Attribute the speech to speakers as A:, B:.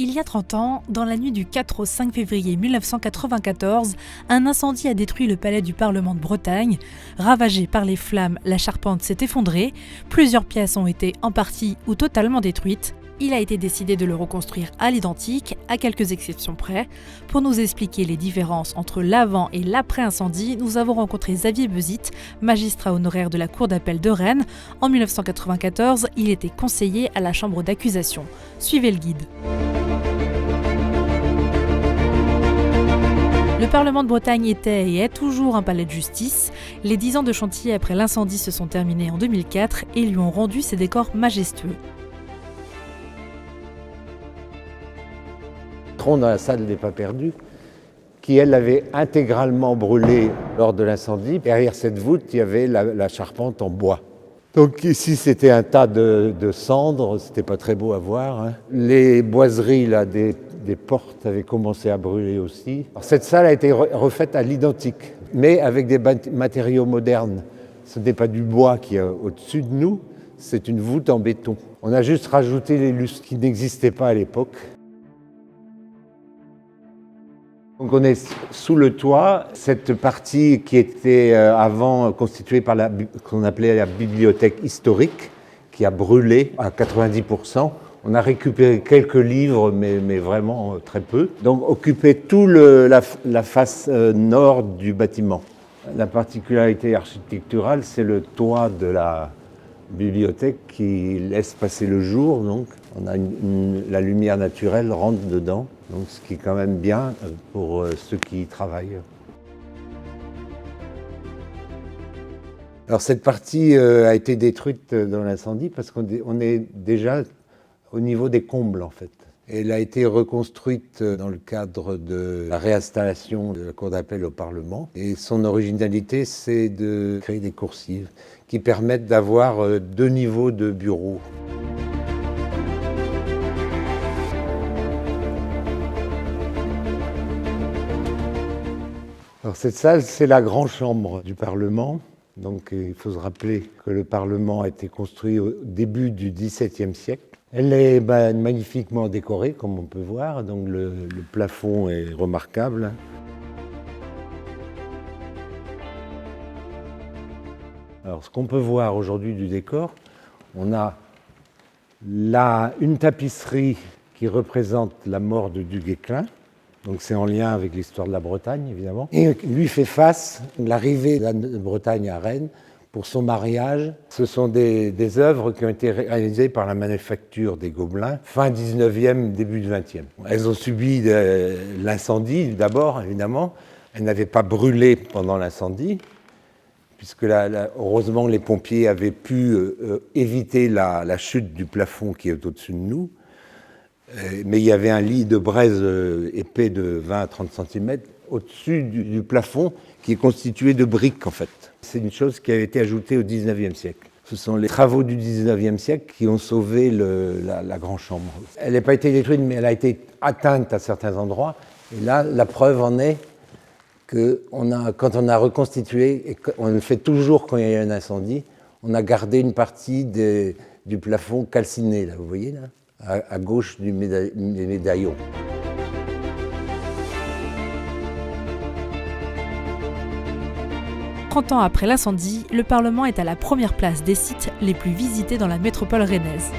A: Il y a 30 ans, dans la nuit du 4 au 5 février 1994, un incendie a détruit le palais du Parlement de Bretagne. Ravagé par les flammes, la charpente s'est effondrée. Plusieurs pièces ont été en partie ou totalement détruites. Il a été décidé de le reconstruire à l'identique, à quelques exceptions près. Pour nous expliquer les différences entre l'avant et l'après-incendie, nous avons rencontré Xavier Bezit, magistrat honoraire de la Cour d'appel de Rennes. En 1994, il était conseiller à la chambre d'accusation. Suivez le guide. Le Parlement de Bretagne était et est toujours un palais de justice. Les 10 ans de chantier après l'incendie se sont terminés en 2004 et lui ont rendu ses décors majestueux.
B: Dans la salle des pas perdus, qui elle avait intégralement brûlé lors de l'incendie. Derrière cette voûte, il y avait la charpente en bois. Donc ici, c'était un tas de cendres, c'était pas très beau à voir, hein. Les boiseries là, des portes avaient commencé à brûler aussi. Alors, cette salle a été refaite à l'identique, mais avec des matériaux modernes. Ce n'est pas du bois qui est au-dessus de nous, c'est une voûte en béton. On a juste rajouté les lustres qui n'existaient pas à l'époque. Donc on est sous le toit, cette partie qui était avant constituée par qu'on appelait la bibliothèque historique, qui a brûlé à 90%. On a récupéré quelques livres, mais vraiment très peu. Donc occupait tout la face nord du bâtiment. La particularité architecturale, c'est le toit de la bibliothèque qui laisse passer le jour. Donc on a la lumière naturelle rentre dedans. Donc, ce qui est quand même bien pour ceux qui y travaillent. Alors cette partie a été détruite dans l'incendie parce qu'on est déjà au niveau des combles en fait. Elle a été reconstruite dans le cadre de la réinstallation de la Cour d'appel au Parlement. Et son originalité, c'est de créer des coursives qui permettent d'avoir 2 niveaux de bureaux. Alors cette salle, c'est la grande chambre du Parlement. Donc il faut se rappeler que le Parlement a été construit au début du XVIIe siècle. Elle est magnifiquement décorée, comme on peut voir. Donc le plafond est remarquable. Alors ce qu'on peut voir aujourd'hui du décor, on a une tapisserie qui représente la mort de Du Guesclin. Donc c'est en lien avec l'histoire de la Bretagne, évidemment. Et lui fait face l'arrivée de la Bretagne à Rennes pour son mariage. Ce sont des œuvres qui ont été réalisées par la manufacture des Gobelins, fin 19e, début du 20e. Elles ont subi l'incendie d'abord, évidemment. Elles n'avaient pas brûlé pendant l'incendie, puisque heureusement les pompiers avaient pu éviter la chute du plafond qui est au-dessus de nous. Mais il y avait un lit de braise épais de 20 à 30 cm au-dessus du plafond qui est constitué de briques en fait. C'est une chose qui a été ajoutée au 19e siècle. Ce sont les travaux du 19e siècle qui ont sauvé la grande chambre. Elle n'a pas été détruite, mais elle a été atteinte à certains endroits. Et là, la preuve en est que quand on a reconstitué, et on le fait toujours quand il y a un incendie, on a gardé une partie du plafond calciné, là, vous voyez là, à gauche des médaillons. «
A: 30 ans après l'incendie, le Parlement est à la première place des sites les plus visités dans la métropole rennaise.